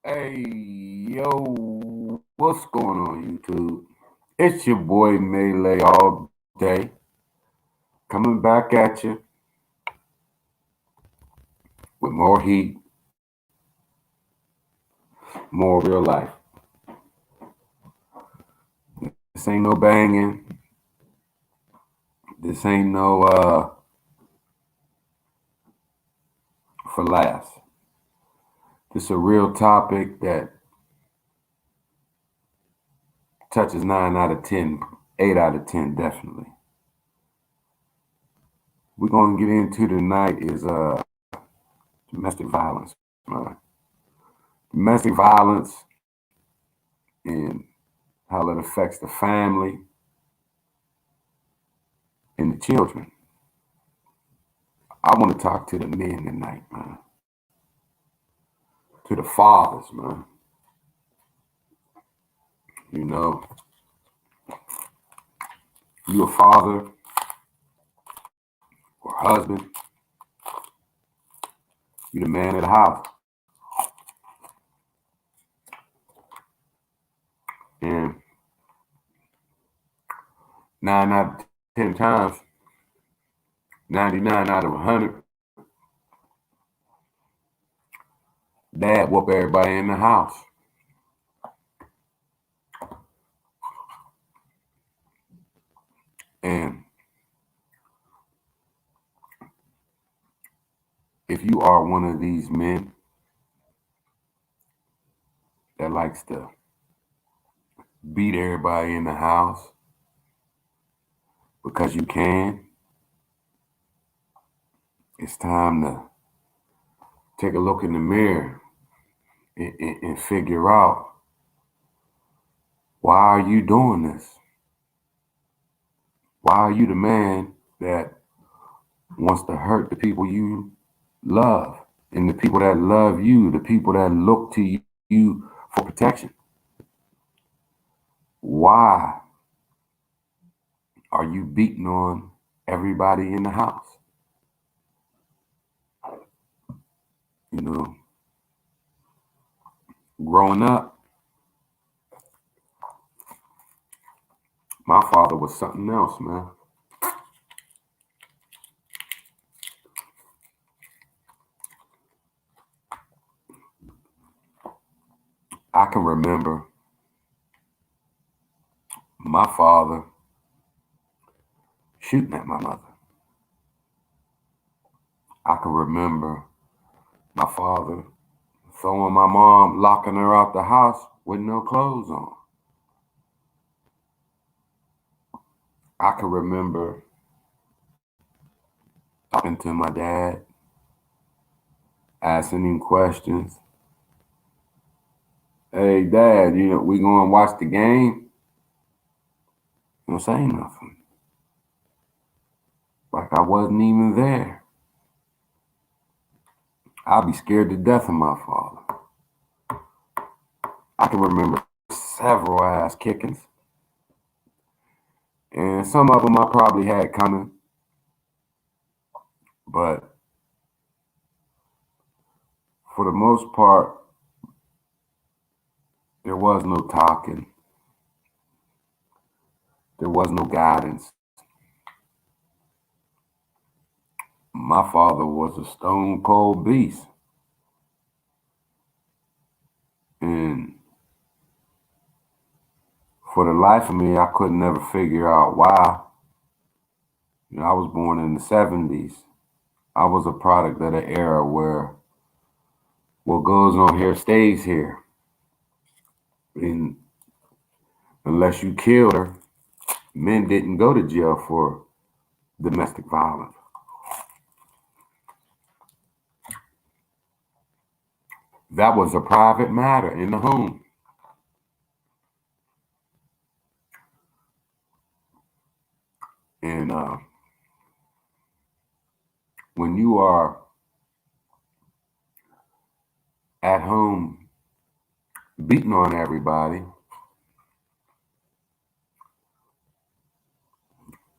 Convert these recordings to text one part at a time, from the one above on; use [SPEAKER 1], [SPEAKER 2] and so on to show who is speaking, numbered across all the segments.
[SPEAKER 1] Hey, yo, what's going on, YouTube? It's your boy Melee all day, coming back at you with more heat, more real life. This ain't no banging. This ain't no for laughs. This is a real topic that touches 9 out of 10, 8 out of 10, definitely. We're going to get into tonight is domestic violence. Domestic violence and how it affects the family and the children. I want to talk to the men tonight, man. To the fathers, man. You know, you a father or husband, you the man of the house. And 9 out of 10 times, 99 out of 100, dad whoop everybody in the house. And if you are one of these men that likes to beat everybody in the house because you can, it's time to take a look in the mirror and figure out, why are you doing this? Why are you the man that wants to hurt the people you love and the people that love you, the people that look to you for protection? Why are you beating on everybody in the house? You know, growing up, my father was something else, man. I can remember my father shooting at my mother. I can remember my father throwing my mom, locking her out the house with no clothes on. I can remember talking to my dad, asking him questions. Hey, Dad, we going to watch the game? He don't say nothing. Like I wasn't even there. I'd be scared to death of my father. I can remember several ass kickings. And some of them I probably had coming. But for the most part, there was no talking. There was no guidance. My father was a stone cold beast. And for the life of me, I could never figure out why. I was born in the 70s. I was a product of an era where what goes on here stays here. And unless you killed her, men didn't go to jail for domestic violence. That was a private matter in the home. And when you are at home beating on everybody,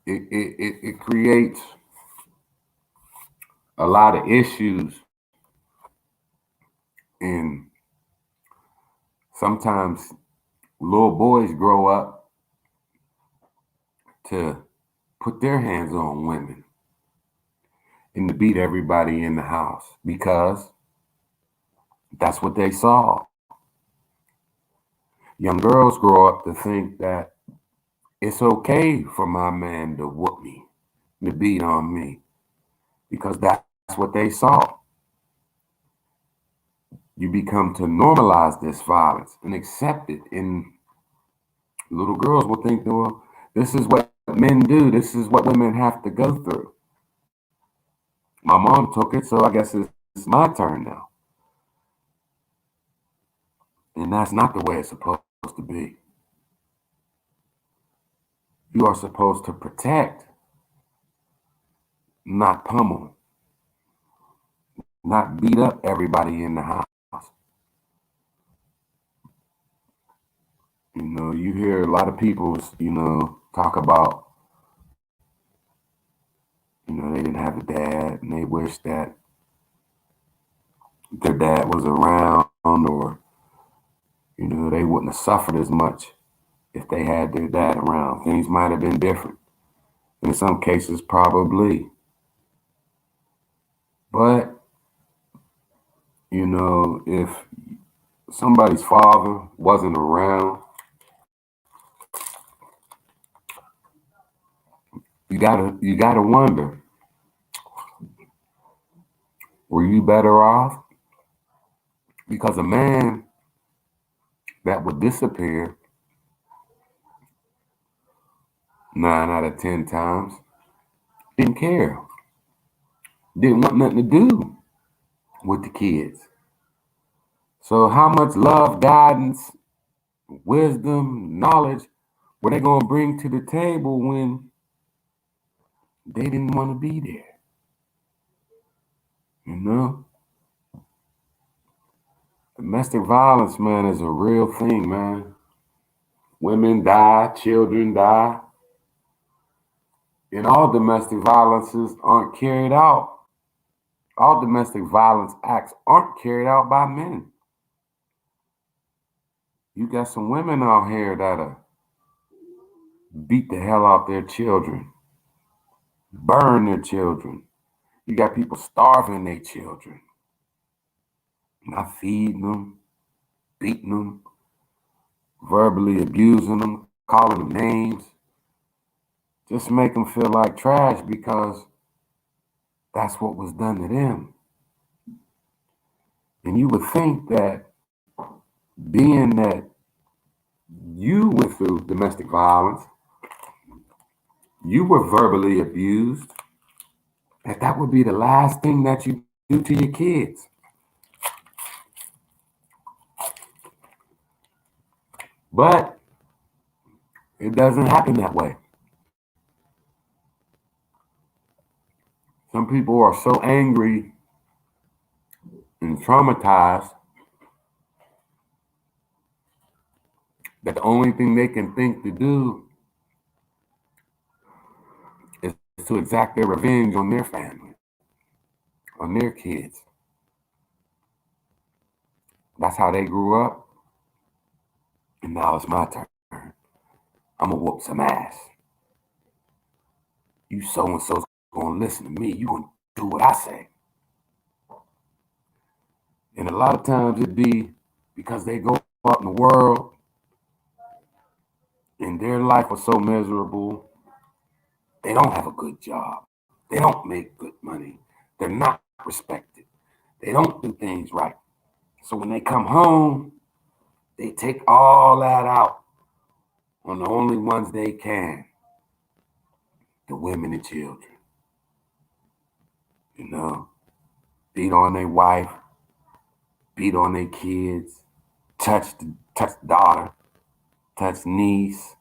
[SPEAKER 1] it creates a lot of issues in sometimes little boys grow up to put their hands on women and to beat everybody in the house because that's what they saw. Young girls grow up to think that it's okay for my man to whoop me, to beat on me, because that's what they saw. You become to normalize this violence and accept it. And little girls will think, well, this is what men do. This is what women have to go through. My mom took it, so I guess it's my turn now. And that's not the way it's supposed to be. You are supposed to protect, not pummel, not beat up everybody in the house. You know, you hear a lot of people, talk about, they didn't have a dad and they wish that their dad was around, or, they wouldn't have suffered as much if they had their dad around. Things might have been different. In some cases, probably. But, if somebody's father wasn't around, you gotta wonder, were you better off? Because a man that would disappear 9 out of 10 times didn't care, didn't want nothing to do with the kids. So how much love, guidance, wisdom, knowledge were they going to bring to the table when they didn't want to be there? Domestic violence, man, is a real thing, man. Women die, children die. And all domestic violences aren't carried out. All domestic violence acts aren't carried out by men. You got some women out here that beat the hell out their children, burn their children. You got people starving their children, not feeding them, beating them, verbally abusing them, calling them names, just make them feel like trash because that's what was done to them. And you would think that being that you went through domestic violence, you were verbally abused, that would be the last thing that you do to your kids. But it doesn't happen that way. Some people are so angry and traumatized that the only thing they can think to do is to exact their revenge on their family, on their kids. That's how they grew up. And now it's my turn. I'm going to whoop some ass. You so-and-so's going to listen to me. You going to do what I say. And a lot of times it be because they go out in the world and their life was so miserable. They don't have a good job. They don't make good money. They're not respected. They don't do things right. So when they come home, they take all that out on the only ones they can, the women and children. Beat on their wife, beat on their kids, touch daughter, touch niece.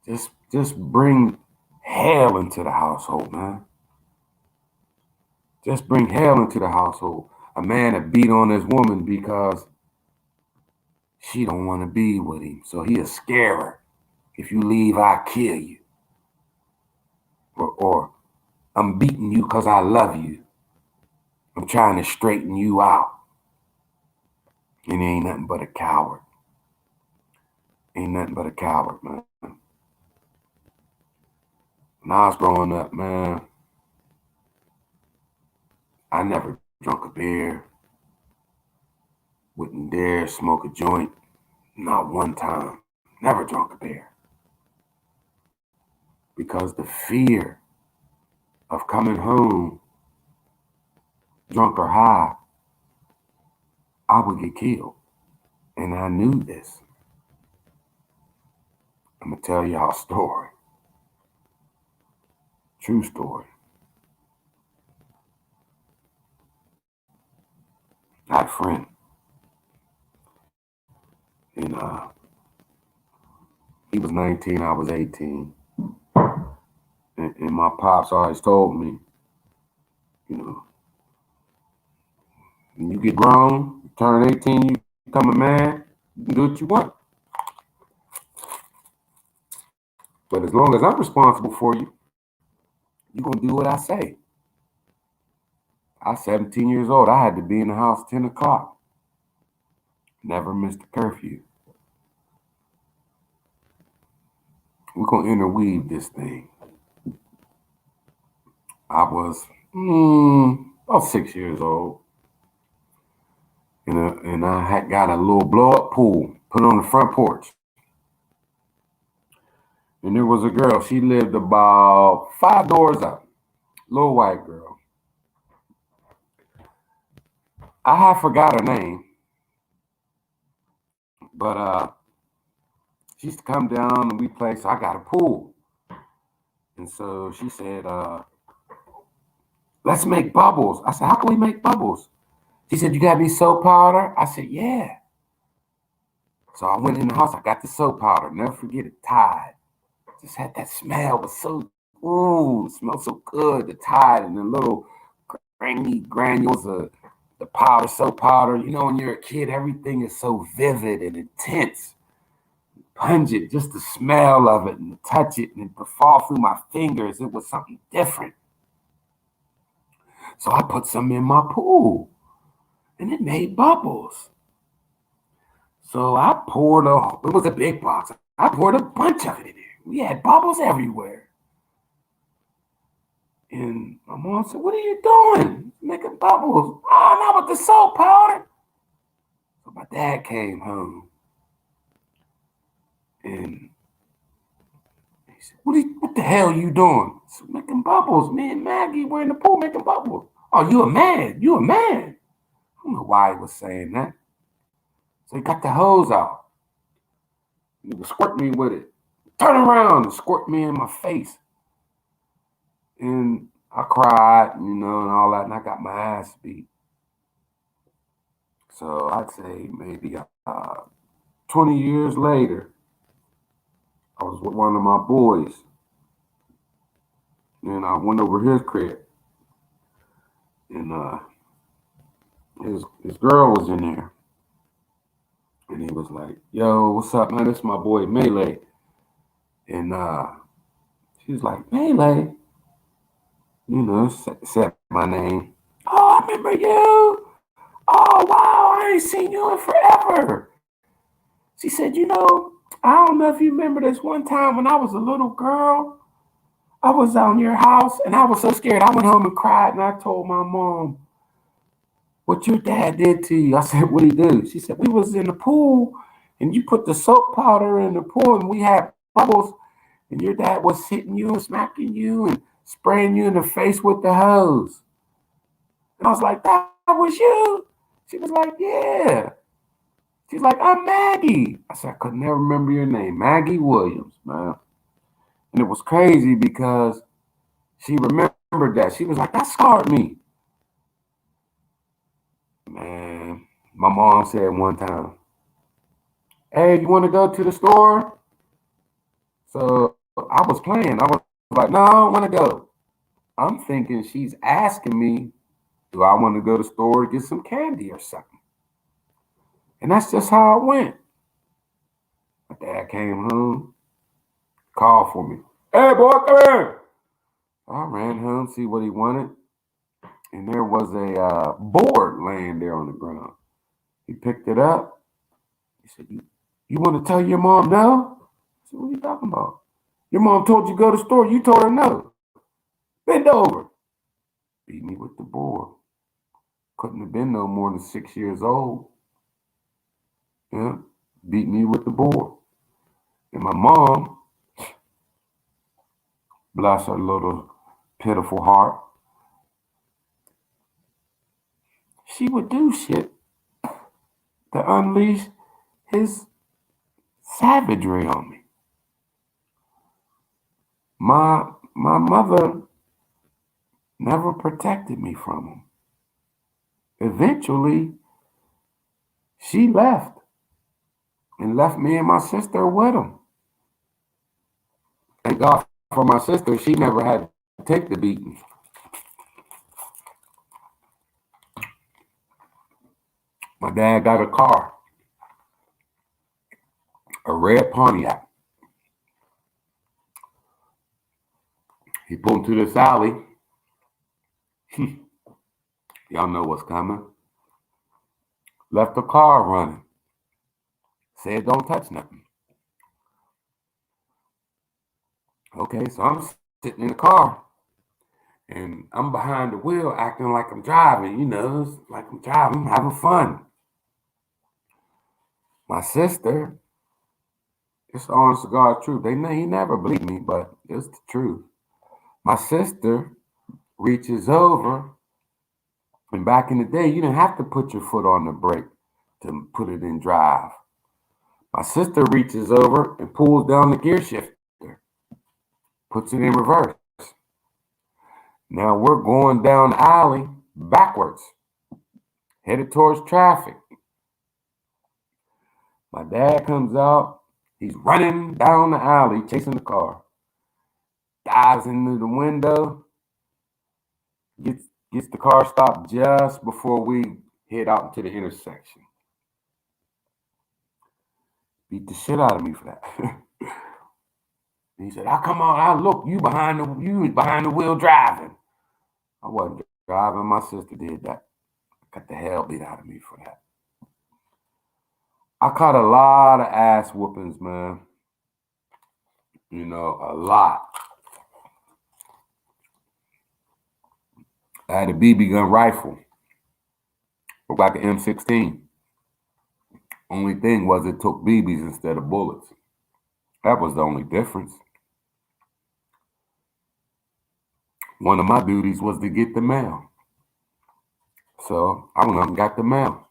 [SPEAKER 1] Just bring hell into the household, man. Just bring hell into the household. A man that beat on his woman because she don't want to be with him. So he'll scare her. If you leave, I'll kill you. Or I'm beating you because I love you. I'm trying to straighten you out. And he ain't nothing but a coward. Ain't nothing but a coward, man. When I was growing up, man, I never drunk a beer. Wouldn't dare smoke a joint. Not one time. Never drunk a beer. Because the fear of coming home drunk or high, I would get killed. And I knew this. I'm going to tell y'all a story. True story. I had a friend. And he was 19, I was 18. And my pops always told me, you know, when you get grown, you turn 18, you become a man, you can do what you want. But as long as I'm responsible for you, you're going to do what I say. I was 17 years old. I had to be in the house 10 o'clock. Never missed a curfew. We're going to interweave this thing. I was about 6 years old. And I had got a little blow-up pool put on the front porch. And there was a girl. She lived about 5 doors up. Little white girl. I have forgot her name. But she used to come down and we play. So I got a pool. And so she said, let's make bubbles. I said, how can we make bubbles? She said, you got any soap powder? I said, yeah. So I went in the house. I got the soap powder. Never forget it. Tide. Just had that smell. It was so, it smelled so good. The Tide and the little grainy granules of the powder, soap powder. You know, when you're a kid, everything is so vivid and intense, pungent. Just the smell of it and to touch it and to fall through my fingers. It was something different. So I put some in my pool and it made bubbles. So I poured it was a big box. I poured a bunch of it in there. We had bubbles everywhere. And my mom said, what are you doing? Making bubbles. Oh, not with the soap powder. So my dad came home. And he said, what the hell are you doing? I said, making bubbles. Me and Maggie were in the pool making bubbles. Oh, you a man. You a man. I don't know why he was saying that. So he got the hose out. He was squirting me with it. Turn around and squirt me in my face. And I cried, and all that, and I got my ass beat. So I'd say maybe 20 years later, I was with one of my boys, and I went over his crib, and his girl was in there, and he was like, "Yo, what's up, man? This is my boy Melee," and she was like, "Melee," said my name. Oh, I remember you. Oh, wow, I ain't seen you in forever. She said, I don't know if you remember this one time when I was a little girl. I was on your house and I was so scared. I went home and cried and I told my mom what your dad did to you. I said, what'd he do? She said, we was in the pool and you put the soap powder in the pool and we had bubbles and your dad was hitting you and smacking you and spraying you in the face with the hose. And I was like, that was you? She was like, yeah. She's like, I'm Maggie. I said, I could never remember your name. Maggie Williams, man. And it was crazy because she remembered that. She was like, that scarred me. Man, my mom said one time, hey, you want to go to the store? So I was playing. I was like, no, I don't want to go. I'm thinking she's asking me, do I want to go to the store to get some candy or something? And that's just how it went. My dad came home, called for me. Hey, boy, come here. I ran home, see what he wanted. And there was a board laying there on the ground. He picked it up. He said, you want to tell your mom no? I said, what are you talking about? Your mom told you to go to the store. You told her no. Bend over. Beat me with the board. Couldn't have been no more than 6 years old. Yeah. Beat me with the board. And my mom, bless her little pitiful heart, she would do shit to unleash his savagery on me. My mother never protected me from him. Eventually, she left and left me and my sister with him. Thank God for my sister. She never had to take the beating. My dad got a car, a red Pontiac. He pulled into this alley. Y'all know what's coming. Left the car running. Said don't touch nothing. Okay, so I'm sitting in the car and I'm behind the wheel acting like I'm driving, it's like I'm driving, having fun. My sister, it's honest to God truth. He never believed me, but it's the truth. My sister reaches over, and back in the day, you didn't have to put your foot on the brake to put it in drive. My sister reaches over and pulls down the gear shifter, puts it in reverse. Now we're going down the alley backwards, headed towards traffic. My dad comes out. He's running down the alley, chasing the car. Dives into the window, gets the car stopped just before we head out into the intersection. Beat the shit out of me for that. He said, come on, look, you was behind the wheel driving. I wasn't driving, my sister did that. Got the hell beat out of me for that. I caught a lot of ass whoopings, man. A lot. I had a BB gun rifle, looked like an M16. Only thing was it took BBs instead of bullets. That was the only difference. One of my duties was to get the mail. So I went up and got the mail.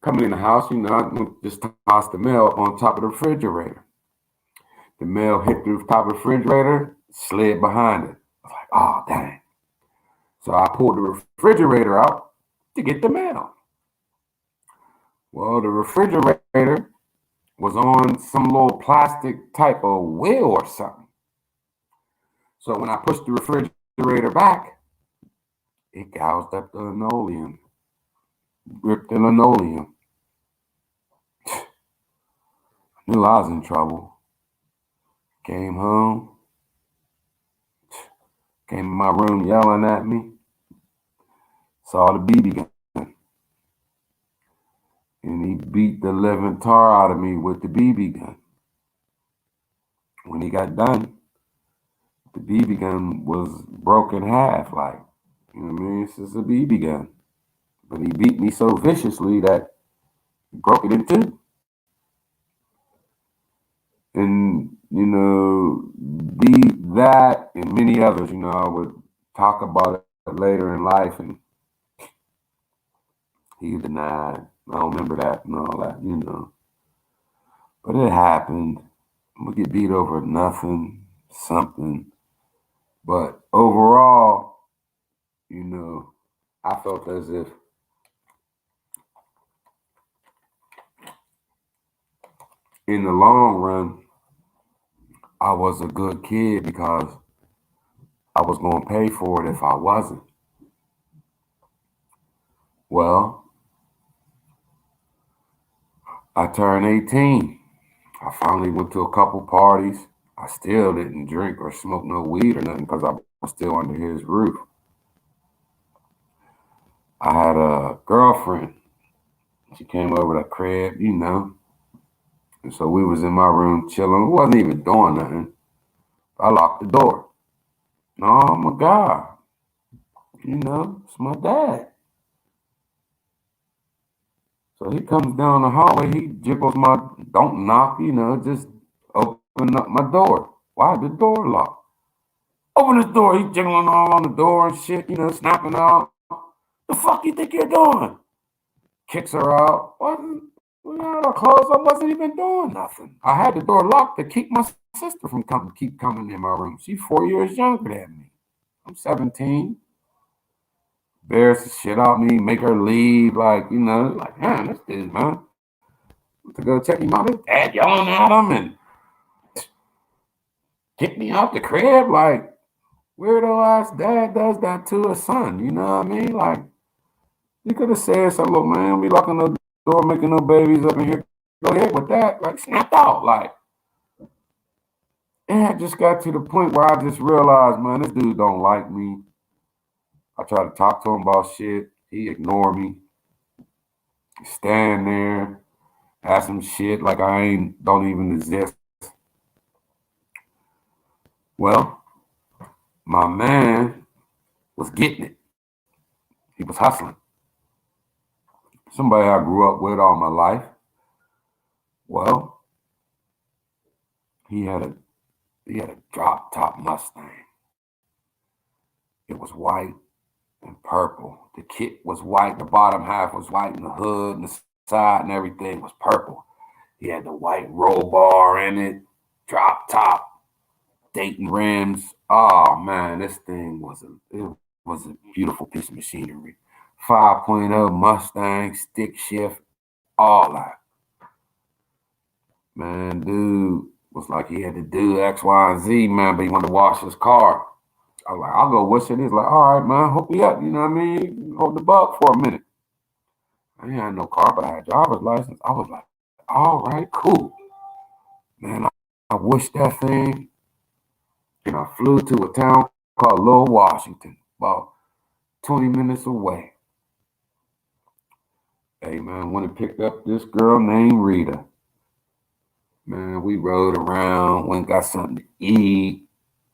[SPEAKER 1] Coming in the house, I just tossed the mail up on top of the refrigerator. The mail hit the top of the refrigerator, slid behind it. I was like, oh, dang. So I pulled the refrigerator out to get the mail. Well, the refrigerator was on some little plastic type of wheel or something. So when I pushed the refrigerator back, it gouged up the linoleum, ripped the linoleum. I knew I was in trouble. Came home, came in my room yelling at me, saw the BB gun. And he beat the living tar out of me with the BB gun. When he got done, the BB gun was broken in half, like, this is a BB gun. But he beat me so viciously that he broke it in two. And, beat that and many others, I would talk about it later in life, and he denied. I don't remember that and all that, But it happened. We get beat over nothing, something. But overall, I felt as if in the long run, I was a good kid because I was going to pay for it if I wasn't. Well, I turned 18. I finally went to a couple parties. I still didn't drink or smoke no weed or nothing because I was still under his roof. I had a girlfriend. She came over to the crib, and so we was in my room chilling. We wasn't even doing nothing. I locked the door. Oh my God, it's my dad. So he comes down the hallway. He jiggles my, don't knock, just open up my door. Why the door locked? Open this door. He's jiggling all on the door and shit, snapping out. The fuck you think you're doing? Kicks her out. We had our clothes. I wasn't even doing nothing. I had the door locked to keep my sister from keep coming in my room. She's 4 years younger than me. I'm 17. Embarrass the shit out of me, make her leave, like, man, this dude, man. To go check him out, his dad yelling at him and kick me out the crib. Like, weirdo ass dad does that to his son, you know what I mean? Like, you could have said something, look, man, we locking the door, making no babies up in here. Go ahead with that. Like, snapped out. Like, and I just got to the point where I just realized, man, this dude don't like me. I try to talk to him about shit. He ignore me. Stand there, ask him shit like I don't even exist. Well, my man was getting it. He was hustling. Somebody I grew up with all my life. Well, he had a drop top Mustang. It was white and purple. The kit was white. The bottom half was white, and the hood and the side and everything was purple. He had the white roll bar in it, drop top, Dayton rims. Oh man, this thing was a beautiful piece of machinery. 5.0 Mustang, stick shift, all that. Man, dude was like he had to do X, Y, and Z, man, but he wanted to wash his car. I was like, I'll go wash it. He's like, all right, man, hook me up. You know what I mean? Hold the bug for a minute. I ain't had no car, but I had a driver's license. I was like, all right, cool. Man, I wished that thing, and I flew to a town called Little Washington, about 20 minutes away. Hey, man, went and picked up this girl named Rita. Man, we rode around, went and got something to eat,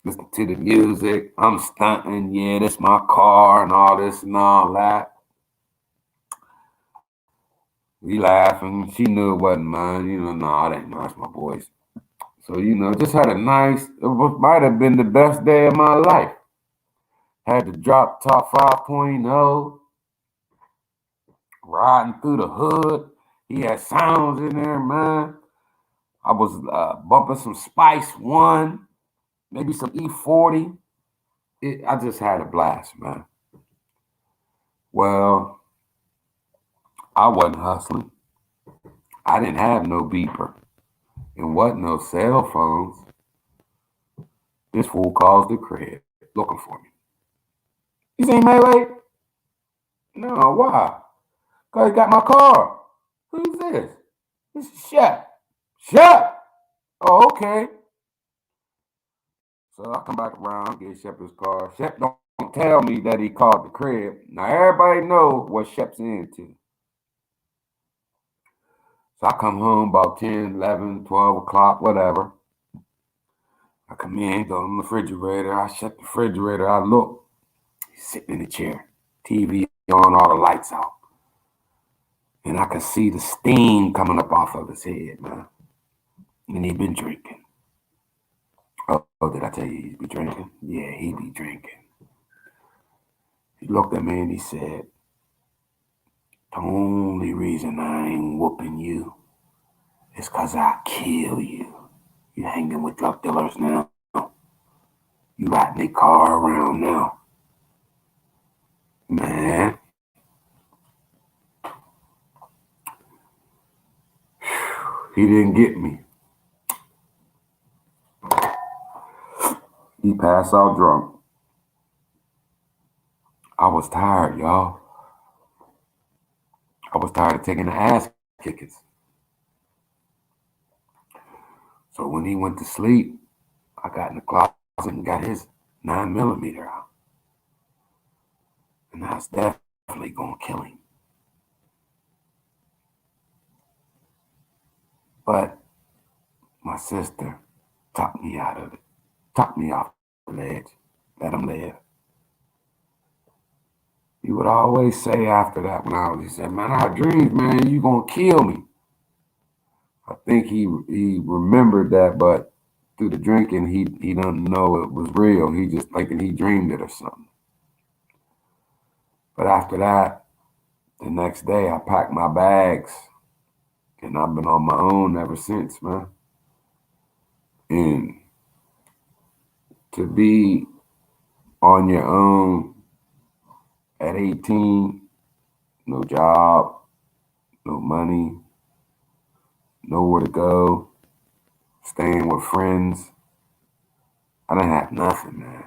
[SPEAKER 1] listened to the music. I'm stunting, yeah, this my car and all this and all that. We laughing. She knew it wasn't mine. No, it ain't mine. It's my boy's. So, just had a might have been the best day of my life. Had the drop top 5.0, riding through the hood. He had sounds in there, man. I was bumping some Spice One, maybe some E40. I just had a blast, man. Well, I wasn't hustling. I didn't have no beeper. And wasn't no cell phones. This fool calls the crib looking for me. You seen Melee? No, why? Because he got my car. Who's this? This is Shep. Shep! Oh, okay. So I come back around, get Shep his car. Shep don't tell me that he called the crib. Now everybody know what Shep's into. So I come home about 10, 11, 12 o'clock, whatever. I come in, go in the refrigerator. I shut the refrigerator. I look. He's sitting in the chair. TV on, all the lights out. And I could see the steam coming up off of his head, man. And he been drinking. Oh, did I tell you he be drinking? Yeah, he be drinking. He looked at me and he said, the only reason I ain't whooping you is because I kill you. You hanging with drug dealers now. You riding their car around now. Man. He didn't get me. He passed out drunk. I was tired, y'all. I was tired of taking the ass kickings. So when he went to sleep, I got in the closet and got his 9mm out. And I was deaf definitely gonna kill him. But my sister talked me out of it, talked me off the ledge, let him live. He would always say after that he said, man, I had dreams, man, you gonna kill me. I think he remembered that, but through the drinking, he doesn't know it was real. He just thinking he dreamed it or something. But after that, the next day, I packed my bags, and I've been on my own ever since, man. And to be on your own at 18, no job, no money, nowhere to go, staying with friends. I didn't have nothing, man.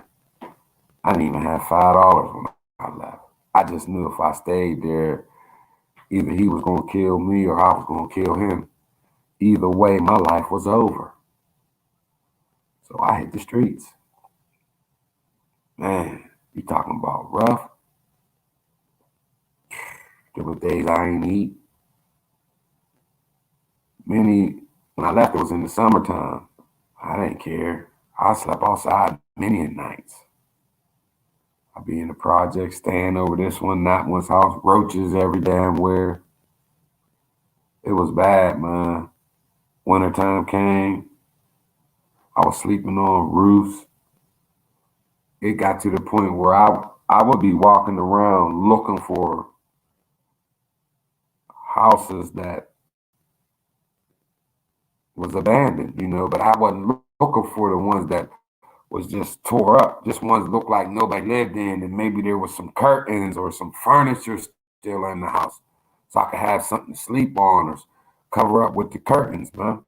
[SPEAKER 1] I didn't even have $5 when I left. I just knew if I stayed there, either he was going to kill me or I was going to kill him. Either way, my life was over. So I hit the streets. Man, you talking about rough? There were days I ain't eat. When I left, it was in the summertime. I didn't care. I slept outside many nights. I'd be in the project, staying over this one, that one's house, roaches every damn where. It was bad, man. Wintertime came. I was sleeping on roofs. It got to the point where I would be walking around looking for houses that was abandoned, but I wasn't looking for the ones that was just tore up. Just ones looked like nobody lived in, and maybe there was some curtains or some furniture still in the house, so I could have something to sleep on or cover up with the curtains, man.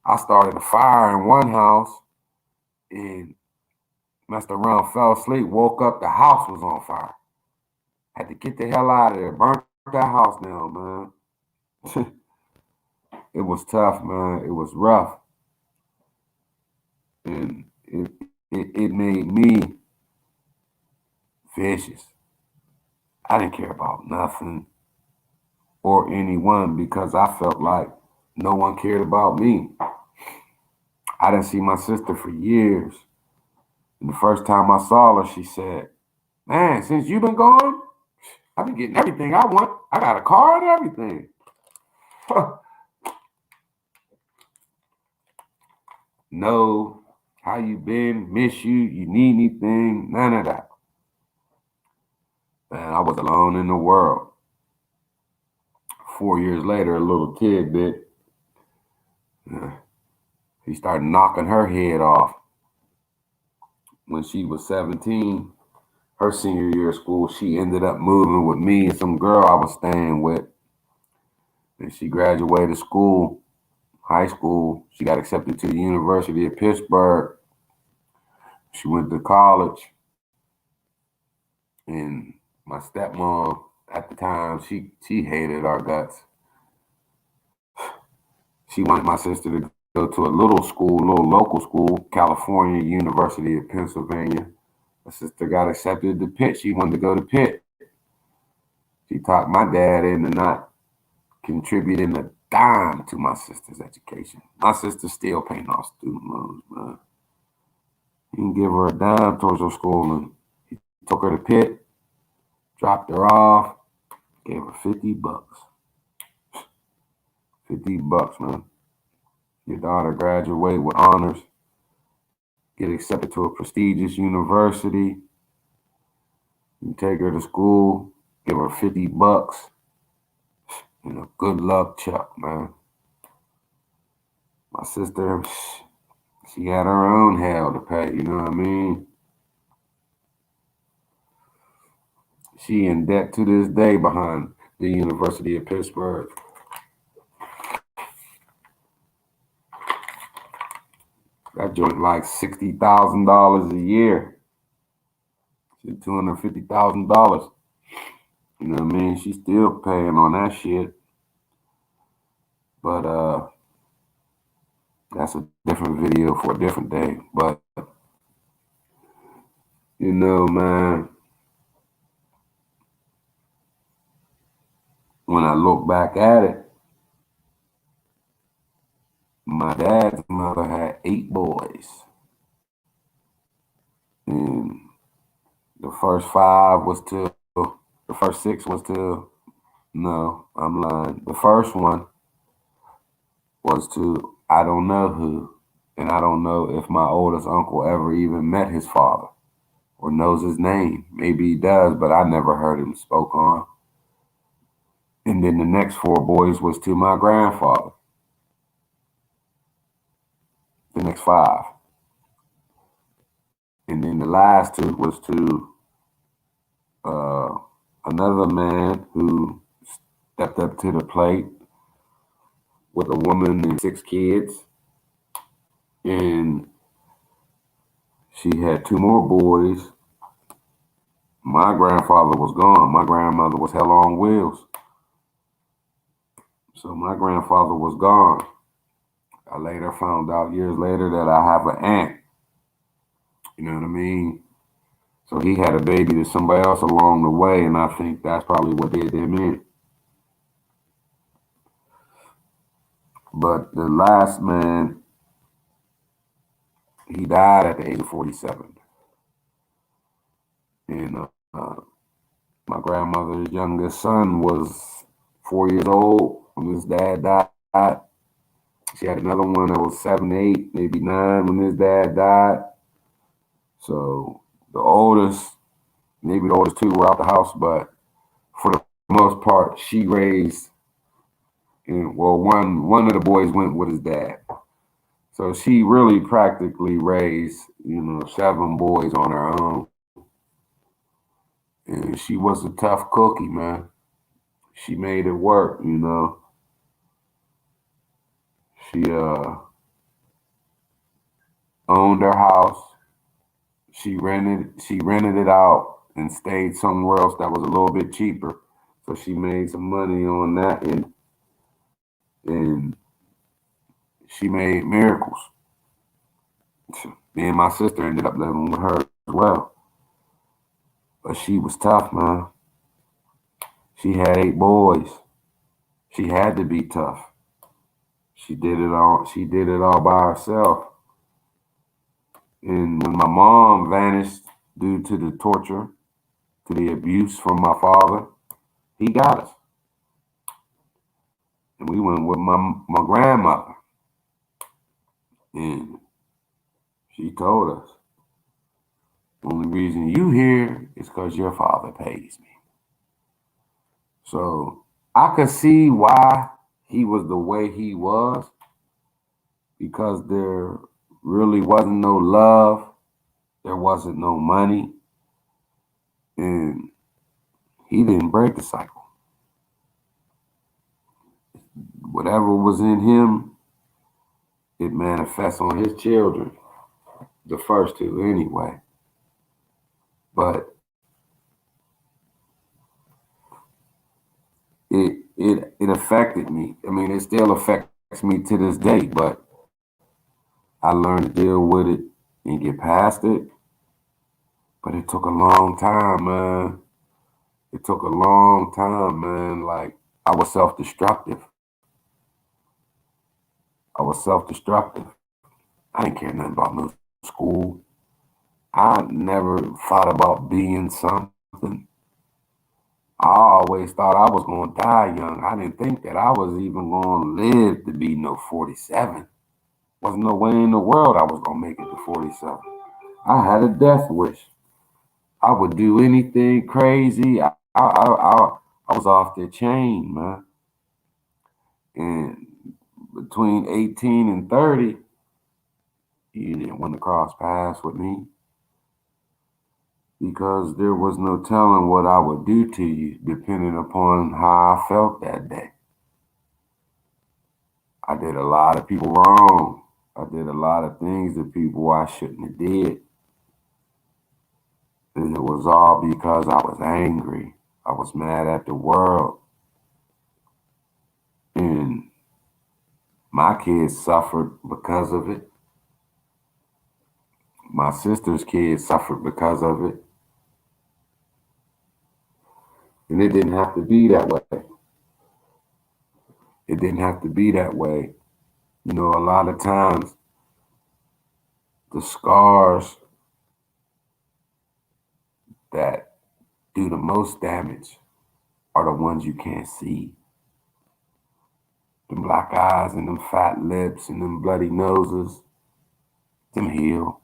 [SPEAKER 1] I started a fire in one house and messed around, fell asleep, woke up, the house was on fire. Had to get the hell out of there, burnt that house down, man. It was tough, man. It was rough. And it made me vicious. I didn't care about nothing or anyone because I felt like no one cared about me. I didn't see my sister for years. And the first time I saw her, she said, man, since you've been gone, I've been getting everything I want. I got a car and everything. No, how you been? Miss you? You need anything? None of that. Man, I was alone in the world. 4 years later, a little tidbit, he started knocking her head off. When she was 17, her senior year of school, she ended up moving with me and some girl I was staying with. And she graduated high school. She got accepted to the University of Pittsburgh. She went to college. And my stepmom at the time, she hated our guts. She wanted my sister to go to a little local school, California University of Pennsylvania. My sister got accepted to Pitt. She wanted to go to Pitt. She talked my dad into not contributing a dime to my sister's education. My sister's still paying off student loans, man. He didn't give her a dime towards her schooling. He took her to Pitt, dropped her off, gave her $50. $50, man. Your daughter graduate with honors, get accepted to a prestigious university. You take her to school, give her $50. Good luck, Chuck, man. My sister, she had her own hell to pay, you know what I mean? She in debt to this day behind the University of Pittsburgh. That joint like $60,000 a year. $250,000. You know what I mean? She's still paying on that shit. But that's a different video for a different day. But man, when I look back at it, my dad's mother had 8 boys. And the first 5 was till, the first 6 was till, no, I'm lying. The first one was to, I don't know who. And I don't know if my oldest uncle ever even met his father or knows his name. Maybe he does, but I never heard him spoke on. And then the next 4 boys was to my grandfather. The next 5. And then the last 2 was to uh, another man who stepped up to the plate with a woman and 6 kids. And she had 2 more boys. My grandfather was gone. My grandmother was hell on wheels. So my grandfather was gone. I later found out years later that I have an aunt. You know what I mean? So he had a baby to somebody else along the way, and I think that's probably what did him in. But the last man, he died at the age of 47. And my grandmother's youngest son was 4 years old when his dad died. She had another one that was 7, 8, maybe 9 when his dad died. So the oldest, maybe the oldest 2 were out the house, but for the most part, she raised. And well, one of the boys went with his dad, so she really practically raised 7 boys on her own. And she was a tough cookie, man. She made it work. She owned her house. She rented it out and stayed somewhere else that was a little bit cheaper. So she made some money on that, and she made miracles. Me and my sister ended up living with her as well. But she was tough, man. She had 8 boys. She had to be tough. She did it all. She did it all by herself. And when my mom vanished due to the torture, to the abuse from my father, he got us. And we went with my grandmother. And she told us, the only reason you here is because your father pays me. So I could see why he was the way he was, because there really wasn't no love, there wasn't no money, and he didn't break the cycle. Whatever was in him, it manifests on his children, the first 2 anyway. But it affected me. I mean, it still affects me to this day, but I learned to deal with it and get past it. But it took a long time, man. It took a long time, man. Like, I was self-destructive. I was self-destructive. I didn't care nothing about no school. I never thought about being something. I always thought I was going to die young. I didn't think that I was even going to live to be no 47. Wasn't no way in the world I was going to make it to 47. I had a death wish. I would do anything crazy. I was off the chain, man. And between 18 and 30, you didn't want to cross paths with me, because there was no telling what I would do to you depending upon how I felt that day. I did a lot of people wrong. I did a lot of things to people I shouldn't have did. And it was all because I was angry. I was mad at the world. And my kids suffered because of it. My sister's kids suffered because of it. And it didn't have to be that way. It didn't have to be that way. You know, a lot of times the scars that do the most damage are the ones you can't see. Them black eyes and them fat lips and them bloody noses, them heal.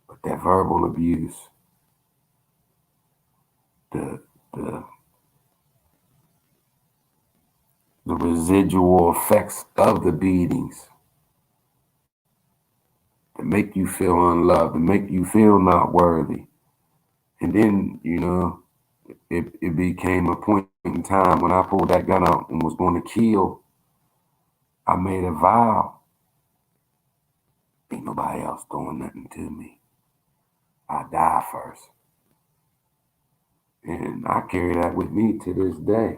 [SPEAKER 1] But that verbal abuse, the the the residual effects of the beatings that make you feel unloved, that make you feel not worthy. And then, you know, it became a point in time when I pulled that gun out and was going to kill. I made a vow. Ain't nobody else doing nothing to me. I die first. And I carry that with me to this day.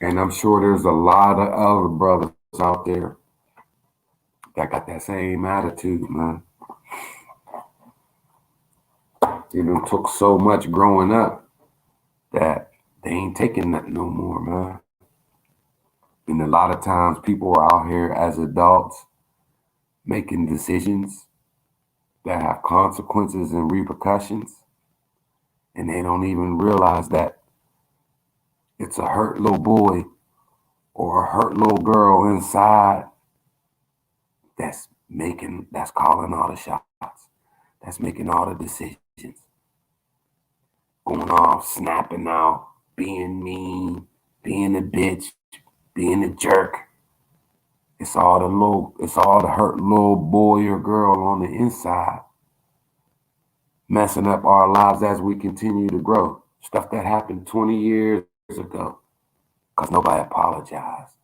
[SPEAKER 1] And I'm sure there's a lot of other brothers out there that got that same attitude, man. You know, took so much growing up that they ain't taking nothing no more, man. And a lot of times people are out here as adults making decisions that have consequences and repercussions, and they don't even realize that it's a hurt little boy or a hurt little girl inside that's calling all the shots, that's making all the decisions, going off, snapping out, being mean, being a bitch, being a jerk. It's all the hurt little boy or girl on the inside messing up our lives as we continue to grow. Stuff that happened 20 years ago because nobody apologized,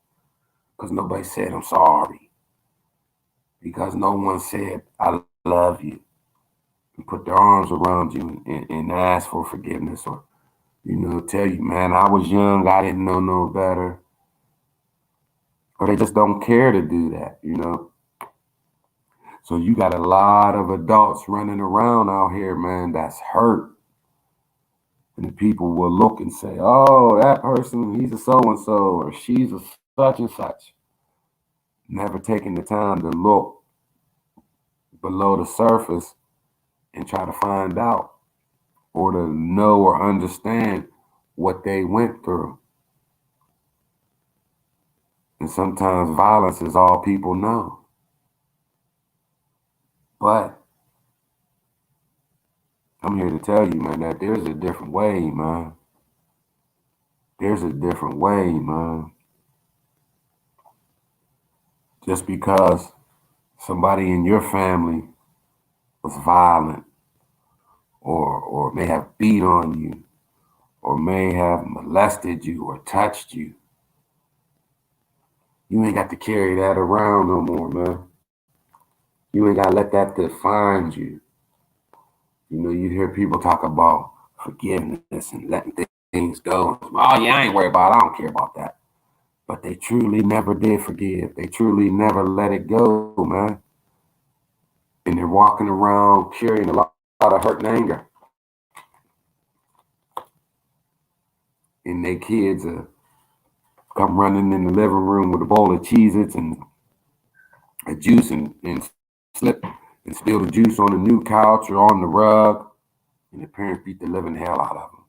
[SPEAKER 1] because nobody said I'm sorry, because no one said I love you and put their arms around you and ask for forgiveness, or, you know, tell you, man, I was young, I didn't know no better. Or they just don't care to do that, you know. So you got a lot of adults running around out here, man, that's hurt. And the people will look and say, oh, that person, he's a so-and-so, or she's a such and such. Never taking the time to look below the surface and try to find out or to know or understand what they went through. And sometimes violence is all people know. But I'm here to tell you, man, that there's a different way, man. There's a different way, man. Just because somebody in your family was violent or may have beat on you or may have molested you or touched you, you ain't got to carry that around no more, man. You ain't got to let that define you. You know, you hear people talk about forgiveness and letting things go. Oh, yeah, I ain't worried about it. I don't care about that. But they truly never did forgive. They truly never let it go, man. And they're walking around carrying a lot of hurt and anger. And their kids come running in the living room with a bowl of Cheez-Its and a juice and slip and spill the juice on the new couch or on the rug. And the parents beat the living hell out of them.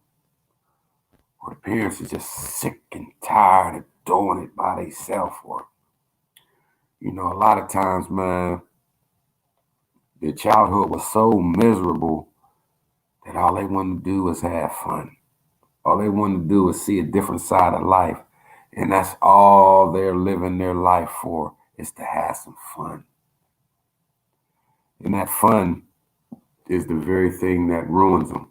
[SPEAKER 1] Or the parents are just sick and tired of doing it by themselves. Or, you know, a lot of times, man, their childhood was so miserable that all they wanted to do was have fun. All they wanted to do is see a different side of life. And that's all they're living their life for, is to have some fun. And that fun is the very thing that ruins them.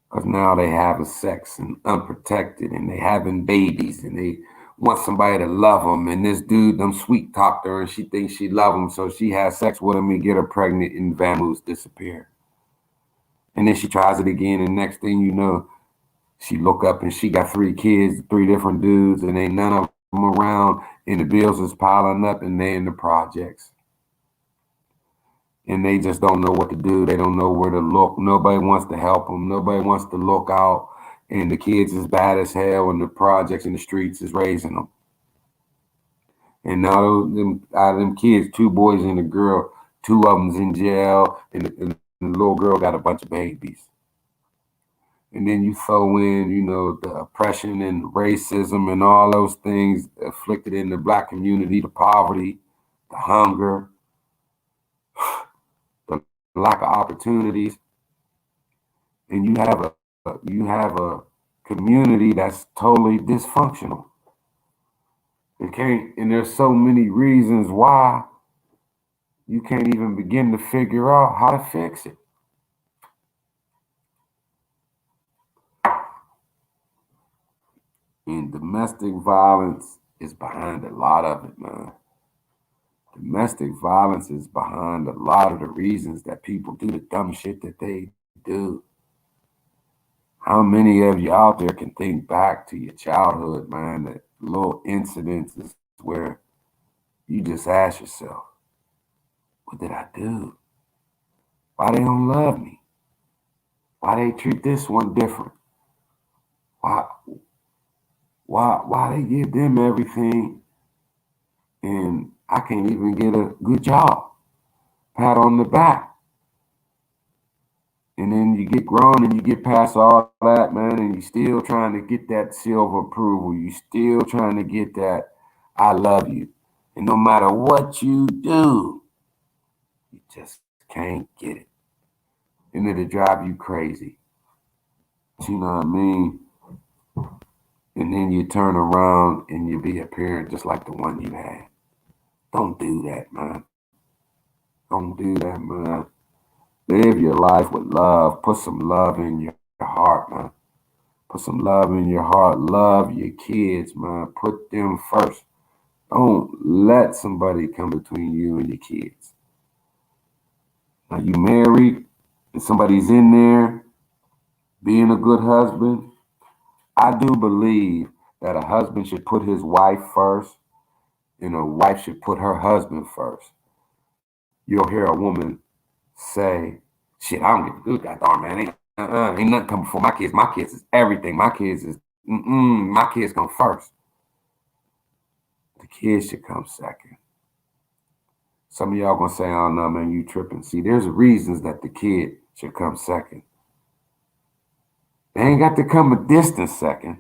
[SPEAKER 1] Because now they having sex and unprotected, and they having babies, and they want somebody to love them. And this dude, them sweet talked her, and she thinks she love him, so she has sex with him and get her pregnant, and vamoose disappear. And then she tries it again, and next thing you know, she look up and she got 3 kids, 3 different dudes, and ain't none of them around, and the bills is piling up, and they in the projects. and they just don't know what to do. They don't know where to look. Nobody wants to help them. Nobody wants to look out. And the kids is bad as hell, and the projects in the streets is raising them. And now out of them kids, two boys and a girl, two of them's in jail, and the little girl got a bunch of babies. And then you throw in, the oppression and racism and all those things afflicted in the black community, the poverty, the hunger, the lack of opportunities, and you have a community that's totally dysfunctional. And there's so many reasons why you can't even begin to figure out how to fix it. And domestic violence is behind a lot of it, man. Domestic violence is behind a lot of the reasons that people do the dumb shit that they do. How many of you out there can think back to your childhood, man, that little incidences where you just ask yourself, what did I do? Why they don't love me? Why they treat this one different? Why they give them everything and I can't even get a good job? Pat on the back. And then you get grown and you get past all that, man, and you still trying to get that silver approval. You still trying to get that I love you. And no matter what you do, you just can't get it. And it'll drive you crazy. You know what I mean? And then you turn around and you be a parent just like the one you had. Don't do that, man. Don't do that, man. Live your life with love. Put some love in your heart, man. Put some love in your heart. Love your kids, man. Put them first. Don't let somebody come between you and your kids. Now you married and somebody's in there being a good husband. I do believe that a husband should put his wife first and a wife should put her husband first. You'll hear a woman say, shit, I don't give a good goddamn man. Ain't nothing coming before my kids. My kids is everything. My kids come first. The kids should come second. Some of y'all gonna say, oh no, man, you tripping. See, there's reasons that the kid should come second. They ain't got to come a distant second,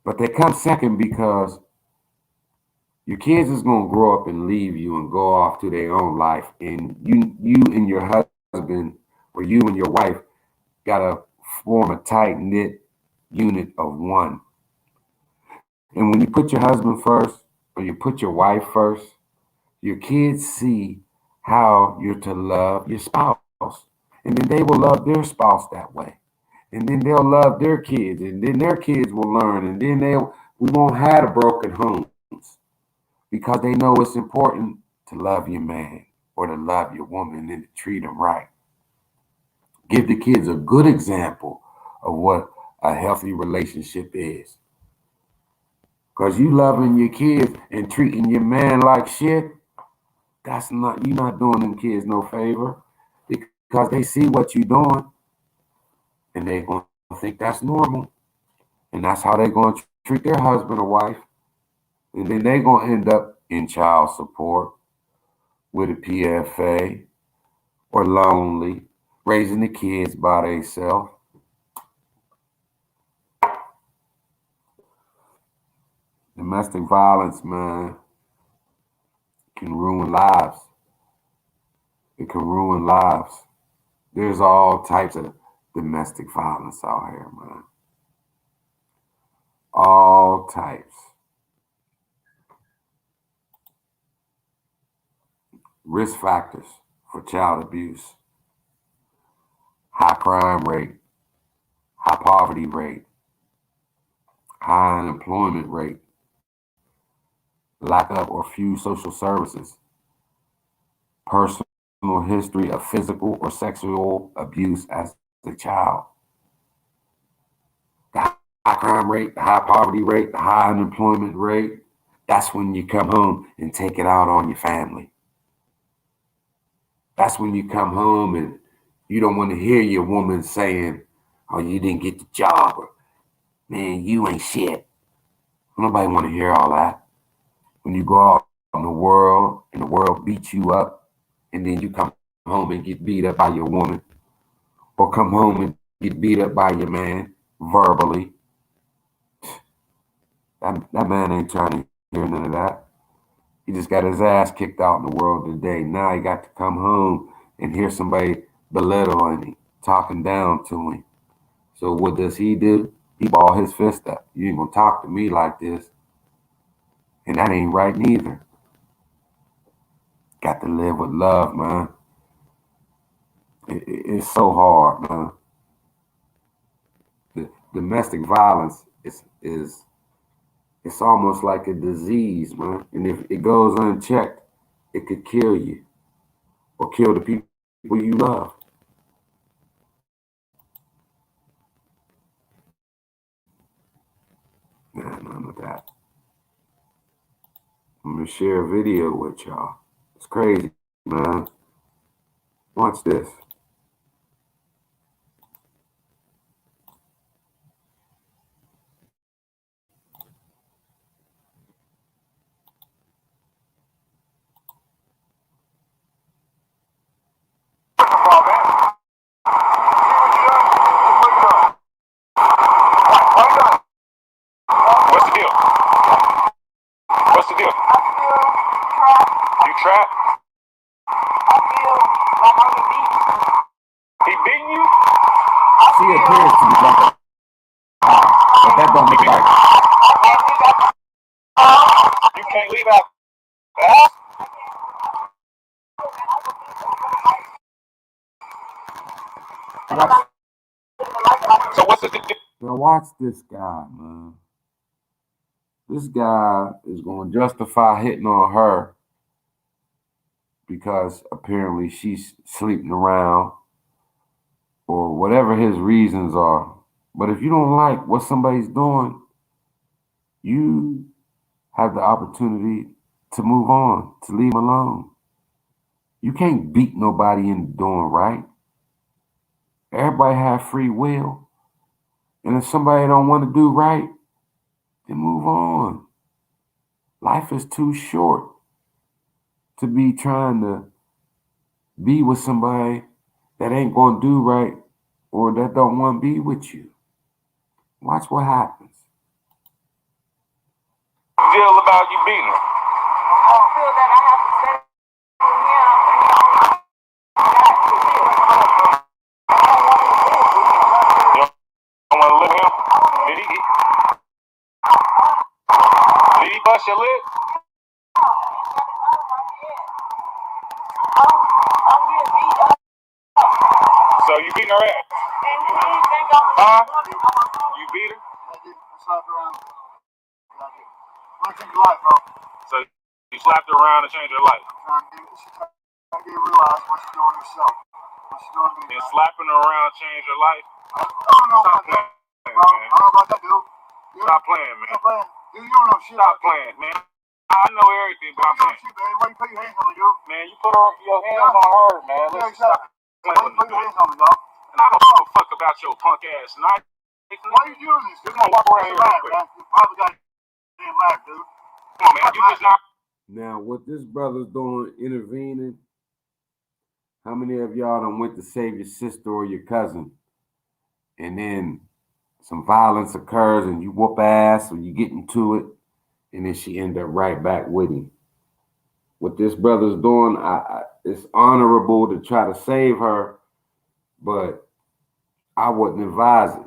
[SPEAKER 1] but they come second because your kids is gonna grow up and leave you and go off to their own life, and you and your husband or you and your wife gotta form a tight knit unit of one. And when you put your husband first or you put your wife first, your kids see how you're to love your spouse, and then they will love their spouse that way, and then they'll love their kids, and then their kids will learn, and then we won't have broken homes because they know it's important to love your man or to love your woman and to treat them right. Give the kids a good example of what a healthy relationship is. Because you loving your kids and treating your man like shit, you're not doing them kids no favor because they see what you're doing and they gonna think that's normal. And that's how they gonna treat their husband or wife. And then they gonna end up in child support with a PFA or lonely, raising the kids by themselves. Domestic violence, man, can ruin lives. It can ruin lives. There's all types of domestic violence out here, man. All types. Risk factors for child abuse: high crime rate, high poverty rate, high unemployment rate, lack of or few social services, personal history of physical or sexual abuse as a child. The high crime rate, the high poverty rate, the high unemployment rate, that's when you come home and take it out on your family. That's when you come home and you don't want to hear your woman saying, "Oh, you didn't get the job," or "Man, you ain't shit." Nobody want to hear all that. When you go out in the world and the world beats you up, and then you come home and get beat up by your woman, or come home and get beat up by your man verbally, that man ain't trying to hear none of that. He just got his ass kicked out in the world today. Now he got to come home and hear somebody belittling him, talking down to him. So what does he do? He ball his fist up. You ain't gonna talk to me like this. And that ain't right neither. Got to live with love, man. It's so hard, man. The domestic violence is it's almost like a disease, man. And if it goes unchecked, it could kill you or kill the people you love. Nah, none of that. I'm gonna share a video with y'all. It's crazy, man. Watch this.
[SPEAKER 2] What's the deal? What's the deal? You trapped? He beating you?
[SPEAKER 1] She appears to be like but that don't look like
[SPEAKER 2] You can't leave out the house? So what's the deal?
[SPEAKER 1] Now watch this guy, man. This guy is going to justify hitting on her because apparently she's sleeping around or whatever his reasons are. But if you don't like what somebody's doing, you have the opportunity to move on, to leave them alone. You can't beat nobody into doing right. Everybody have free will. And if somebody don't want to do right, then move on. Life is too short to be trying to be with somebody that ain't gonna do right or that don't want to be with you. Watch what happens.
[SPEAKER 2] Deal about you beating him.
[SPEAKER 3] I don't feel that I have to stay with him and he only got to deal. I don't want to live with him.
[SPEAKER 2] You don't want to live with him? Did he bust your lip?
[SPEAKER 3] I'm getting beat up.
[SPEAKER 2] So you beating her ass?
[SPEAKER 3] And he think I'm a
[SPEAKER 2] Huh?
[SPEAKER 3] woman.
[SPEAKER 2] You beat her?
[SPEAKER 4] Slapped around. Want to change your life, bro.
[SPEAKER 2] So you slapped her around to change her life.
[SPEAKER 4] She's trying to get realized what she's doing herself. What she's doing to me.
[SPEAKER 2] And slapping her around change her life?
[SPEAKER 4] I don't know
[SPEAKER 2] Stop
[SPEAKER 4] about that,
[SPEAKER 2] playing,
[SPEAKER 4] bro. I
[SPEAKER 2] man.
[SPEAKER 4] don't know about that, dude.
[SPEAKER 2] Stop playing, man.
[SPEAKER 4] Stop playing. Dude, you don't know shit.
[SPEAKER 2] Stop playing, man. I know everything, but I'm
[SPEAKER 4] You don't know
[SPEAKER 2] saying,
[SPEAKER 4] shit, man. Why you put your hands on me, dude?
[SPEAKER 2] man, you put your hands on her, man.
[SPEAKER 4] Yeah,
[SPEAKER 2] Let's stop
[SPEAKER 4] exactly.
[SPEAKER 2] playing
[SPEAKER 4] Why you
[SPEAKER 2] with
[SPEAKER 4] put
[SPEAKER 2] me,
[SPEAKER 4] your
[SPEAKER 2] man.
[SPEAKER 4] hands on me, dog?
[SPEAKER 2] And I don't give a fuck about your punk ass knife.
[SPEAKER 4] Why you doing this?
[SPEAKER 2] Just gonna walk around here real quick.
[SPEAKER 4] Man. You probably got damn mad, dude.
[SPEAKER 2] Come on, man. You just not.
[SPEAKER 1] Now, what this brother's doing, intervening, how many of y'all done went to save your sister or your cousin, and then some violence occurs and you whoop ass or you get into it, and then she end up right back with him? What this brother's doing, it's honorable to try to save her, but I wouldn't advise it.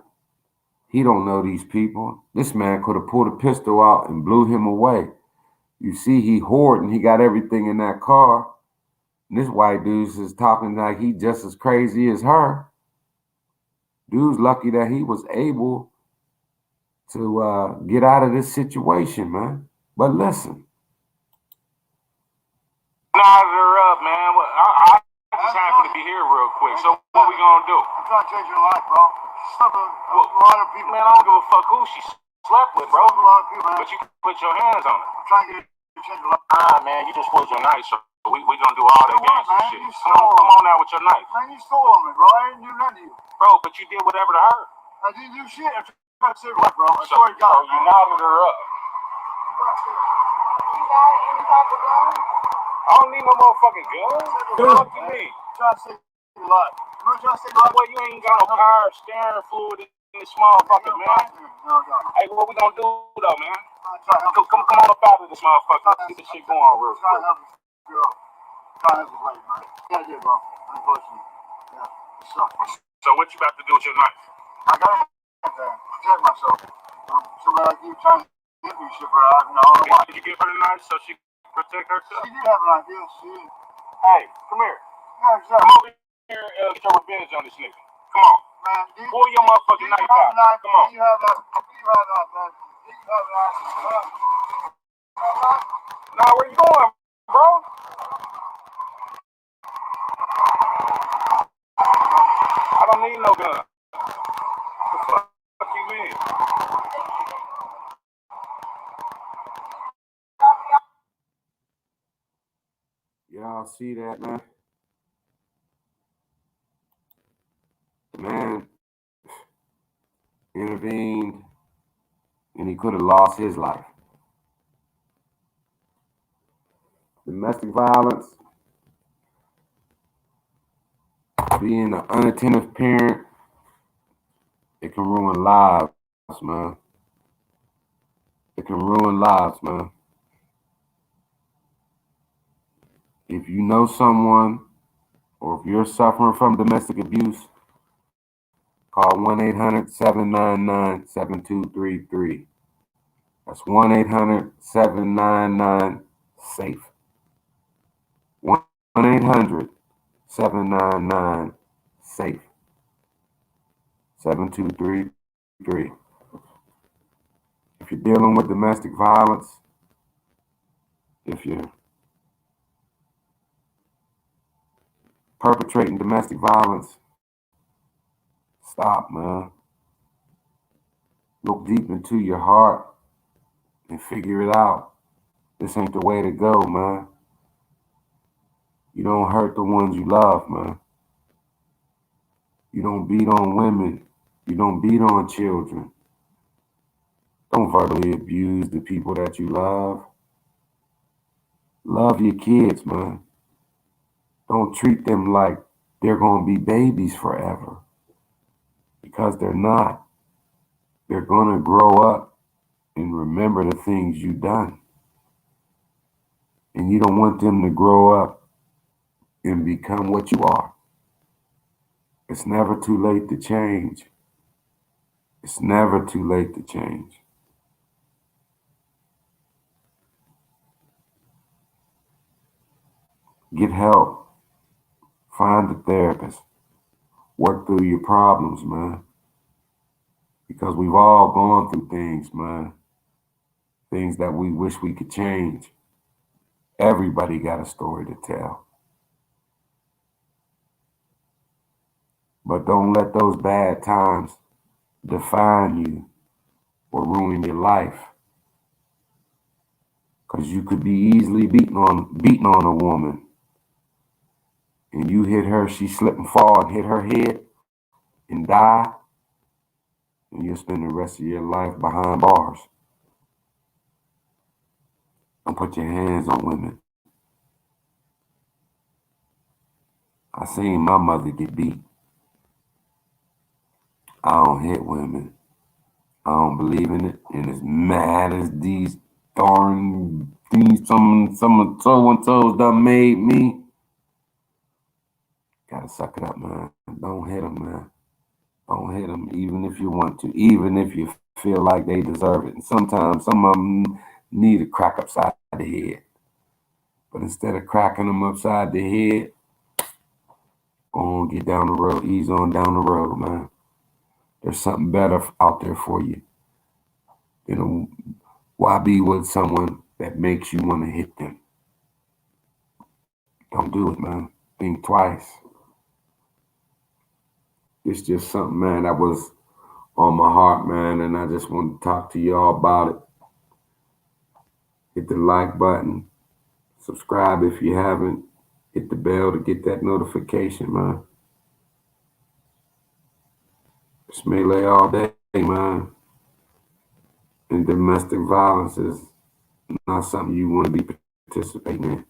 [SPEAKER 1] He don't know these people. This man could have pulled a pistol out and blew him away. You see, he hoarding. He got everything in that car. And this white dude is talking like he just as crazy as her. Dude's lucky that he was able to get out of this situation, man. But listen.
[SPEAKER 2] Knot her up, man. I just happen to be here real quick. So what we gonna do?
[SPEAKER 4] I'm trying to change your life, bro. She slept with a lot of people.
[SPEAKER 2] Man, I don't give a fuck who she slept with, bro.
[SPEAKER 4] Slept with a lot of people, man.
[SPEAKER 2] But you put your hands on her.
[SPEAKER 4] I'm trying to get you to change your life.
[SPEAKER 2] Nah, man, you just pulled your knife. So We gonna do all that
[SPEAKER 4] You what,
[SPEAKER 2] gangster
[SPEAKER 4] man?
[SPEAKER 2] shit.
[SPEAKER 4] You
[SPEAKER 2] Come on now with your knife.
[SPEAKER 4] Man, you stole on me, bro. I didn't do nothing to you.
[SPEAKER 2] Bro, but you did whatever to her.
[SPEAKER 4] I didn't do shit. I'm trying to save her life, bro. I
[SPEAKER 2] So
[SPEAKER 4] swear to God.
[SPEAKER 2] you knotted her up.
[SPEAKER 3] You got any type of gun?
[SPEAKER 2] I don't need no motherfucking gun. What the fuck you mean?
[SPEAKER 4] Trying to save your life. You know trying to save your life?
[SPEAKER 2] Boy, you ain't got no power steering fluid in this motherfucker, man.
[SPEAKER 4] No, no.
[SPEAKER 2] Hey, what we gonna do though, man?
[SPEAKER 4] I'm trying to help
[SPEAKER 2] Come on up out of this motherfucker. Let's get this shit going real
[SPEAKER 4] Trying to
[SPEAKER 2] quick.
[SPEAKER 4] help this girl. Trying to help this lady, man. Yeah, I did, bro. Unfortunately. Yeah. It sucks, man.
[SPEAKER 2] So what you about to do with your knife?
[SPEAKER 4] I got to protect myself. Somebody like you trying to hit me, shit, bro. I don't know why.
[SPEAKER 2] Did you give her the knife so she can protect herself?
[SPEAKER 4] She did have an idea. She did.
[SPEAKER 2] Hey, come here.
[SPEAKER 4] Yeah,
[SPEAKER 2] Come
[SPEAKER 4] exactly.
[SPEAKER 2] over here and get your revenge on this nigga. Come on.
[SPEAKER 4] Man, do you
[SPEAKER 2] Pull your motherfucking knife out. Come on.
[SPEAKER 4] Do you have that? Do you have that, man? Do you have that?
[SPEAKER 2] Nah, where you going, bro? I don't need no gun. What the fuck you mean?
[SPEAKER 1] Y'all see that, man? The man intervened and he could have lost his life. Domestic violence, being an unattentive parent, it can ruin lives, man. It can ruin lives, man. If you know someone or if you're suffering from domestic abuse, call 1-800-799-7233. That's 1-800-799-SAFE. 1-800-799-SAFE. 7233. If you're dealing with domestic violence, if you're perpetrating domestic violence, stop, man. Look deep into your heart and figure it out. This ain't the way to go, man. You don't hurt the ones you love, man. You don't beat on women. You don't beat on children. Don't verbally abuse the people that you love. Love your kids, man. Don't treat them like they're going to be babies forever. Because they're not. They're going to grow up and remember the things you've done. And you don't want them to grow up and become what you are. It's never too late to change. It's never too late to change. Get help. Find a therapist. Work through your problems, man. Because we've all gone through things, man. Things that we wish we could change. Everybody got a story to tell. But don't let those bad times define you or ruin your life. Because you could be easily beaten on a woman. And you hit her, she slip and fall and hit her head and die. And you'll spend the rest of your life behind bars. Don't put your hands on women. I seen my mother get beat. I don't hit women. I don't believe in it. And as mad as these darn things, some so-and-so's done made me, gotta suck it up, man. Don't hit them, man. Don't hit them, even if you want to, even if you feel like they deserve it. And sometimes some of them need a crack upside the head. But instead of cracking them upside the head, go on, get down the road, ease on down the road, man. There's something better out there for you. You know, why be with someone that makes you want to hit them? Don't do it, man. Think twice. It's just something, man, that was on my heart, man, and I just want to talk to y'all about it. Hit the like button, Subscribe if you haven't. Hit the bell to get that notification, man. It's melee all day, man. And domestic violence is not something you want to be participating in.